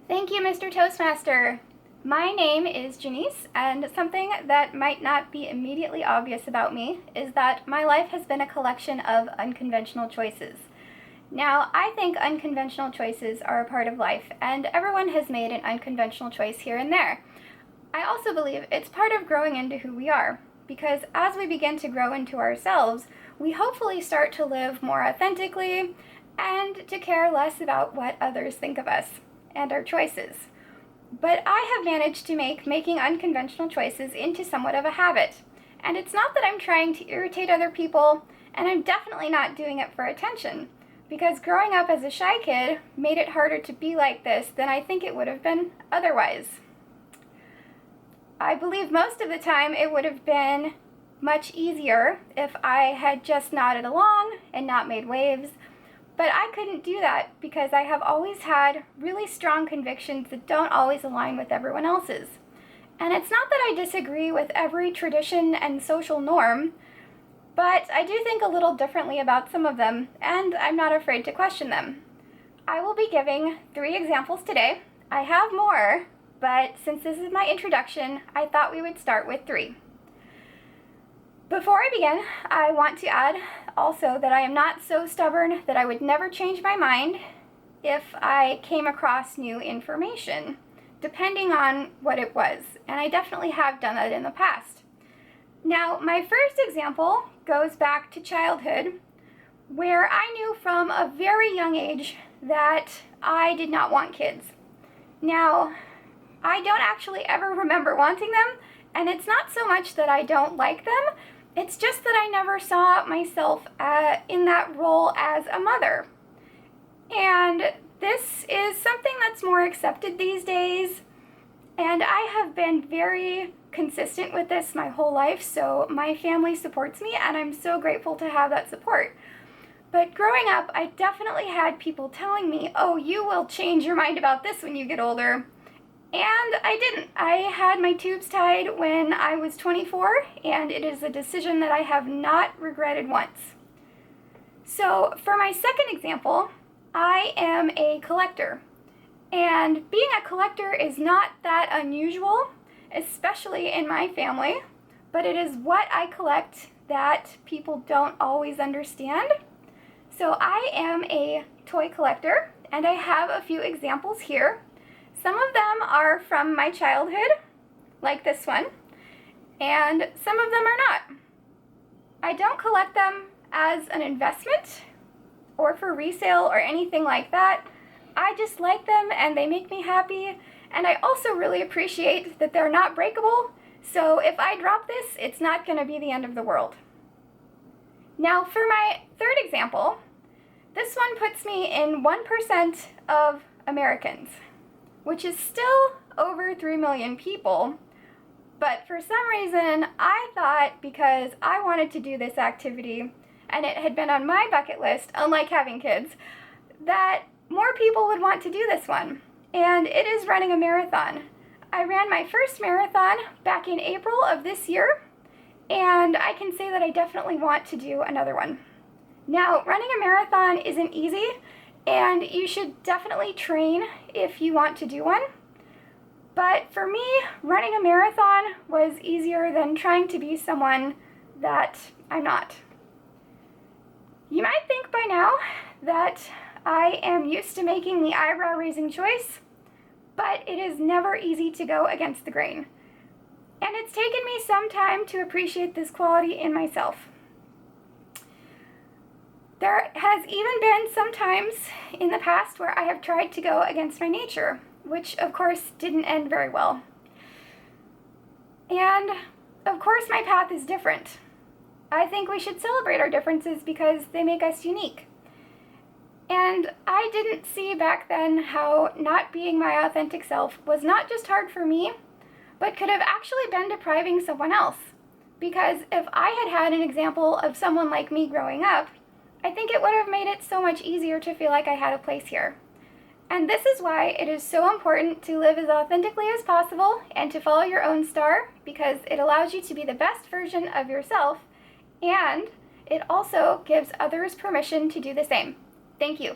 Thank you, Mr. Toastmaster. My name is Janice, and something that might not be immediately obvious about me is that my life has been a collection of unconventional choices. Now, I think unconventional choices are a part of life, and everyone has made an unconventional choice here and there. I also believe it's part of growing into who we are, because as we begin to grow into ourselves, we hopefully start to live more authentically and to care less about what others think of us and our choices. But I have managed to make making unconventional choices into somewhat of a habit. And it's not that I'm trying to irritate other people, and I'm definitely not doing it for attention, because growing up as a shy kid made it harder to be like this than I think it would have been otherwise. I believe most of the time it would have been much easier if I had just nodded along and not made waves. But I couldn't do that because I have always had really strong convictions that don't always align with everyone else's. And it's not that I disagree with every tradition and social norm, but I do think a little differently about some of them, and I'm not afraid to question them. I will be giving 3 examples today. I have more, but since this is my introduction, I thought we would start with 3. Before I begin, I want to add also that I am not so stubborn that I would never change my mind if I came across new information, depending on what it was, and I definitely have done that in the past. Now, my first example goes back to childhood, where I knew from a very young age that I did not want kids. Now, I don't actually ever remember wanting them, and it's not so much that I don't like them, it's just that I never saw myself in that role as a mother. And this is something that's more accepted these days, and I have been very consistent with this my whole life, so my family supports me, and I'm so grateful to have that support. But growing up, I definitely had people telling me, oh, you will change your mind about this when you get older. And I didn't. I had my tubes tied when I was 24, and it is a decision that I have not regretted once. So for my second example, I am a collector. And being a collector is not that unusual, especially in my family, but it is what I collect that people don't always understand. So I am a toy collector, and I have a few examples here. Some of them are from my childhood, like this one, and some of them are not. I don't collect them as an investment or for resale or anything like that. I just like them and they make me happy, and I also really appreciate that they're not breakable, so if I drop this, it's not going to be the end of the world. Now for my third example, this one puts me in 1% of Americans, which is still over 3 million people, but for some reason I thought because I wanted to do this activity and it had been on my bucket list, unlike having kids, that more people would want to do this one, and it is running a marathon. I ran my first marathon back in April of this year, and I can say that I definitely want to do another one. Now, running a marathon isn't easy, and you should definitely train if you want to do one. But for me, running a marathon was easier than trying to be someone that I'm not. You might think by now that I am used to making the eyebrow-raising choice, but it is never easy to go against the grain. And it's taken me some time to appreciate this quality in myself. There has even been some times in the past where I have tried to go against my nature, which of course didn't end very well. And of course my path is different. I think we should celebrate our differences because they make us unique. And I didn't see back then how not being my authentic self was not just hard for me, but could have actually been depriving someone else. Because if I had had an example of someone like me growing up, I think it would have made it so much easier to feel like I had a place here. And this is why it is so important to live as authentically as possible and to follow your own star, because it allows you to be the best version of yourself, and it also gives others permission to do the same. Thank you.